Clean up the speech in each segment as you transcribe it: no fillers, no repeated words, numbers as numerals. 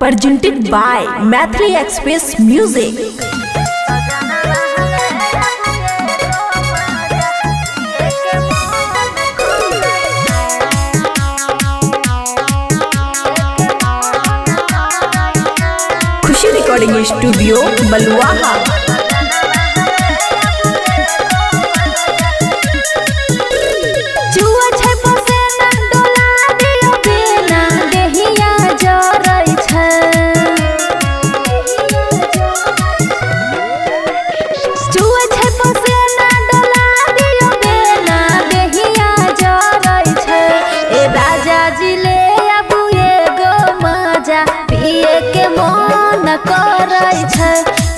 presented by Mathli Express Music. Khushi recording studio Baluaha.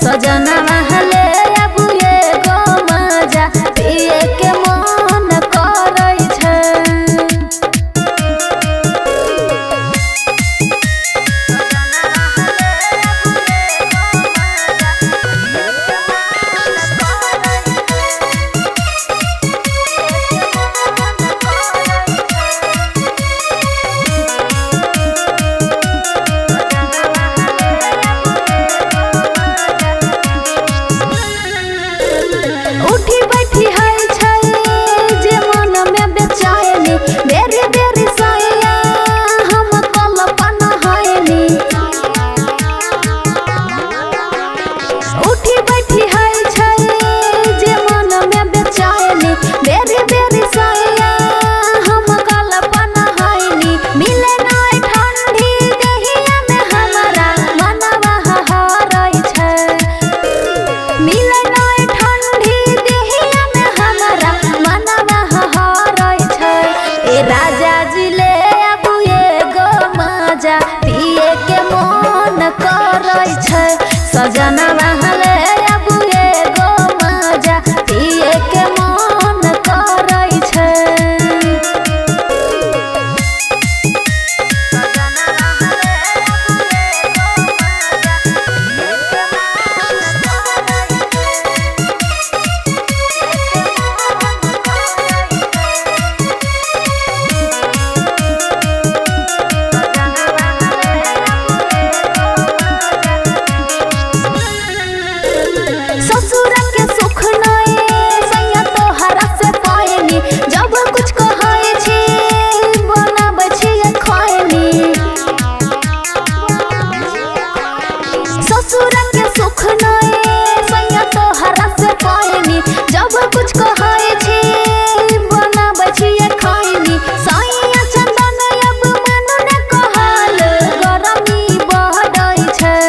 सजना महले अबू एगो मजा पिए के मन करै छै। उठी बैठी है जे मन में बेचैनी बेरी बेरी सैया हम कल्पन हैनी। उठी बैठी है जे मन में बेचैनी बेरी बेरी सैया हम कल्पन हैनी। मिले नहीं ठंडी देहिया में हमारा मनवा हरै छै। मिले राजा जी ले अबू एगो मजा पिए के मन करै छै। सजना महले अबू एगो मजा पिए के मन करै छै। ससुर के सुख नहीं सैया तोहरा से पाएनी जब कुछ कहै छी बनाबै छी खैनी। ससुर के सुख नहीं सैया तोहरा से पाएनी जब कुछ कहै छी बनाबै छी खैनी। सैया चंदन अब मन न कहल गरमी बढ़ै छै।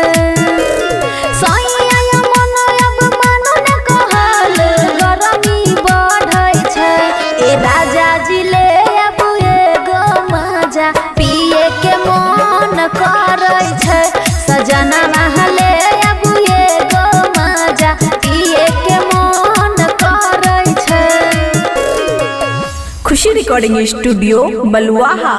राजा जी ले अबू एगो मजा पिए के मन करै छै। सजना महले अबू एगो मजा पिए के मन करै छै। खुशी रिकॉर्डिंग स्टूडियो बलुआहा।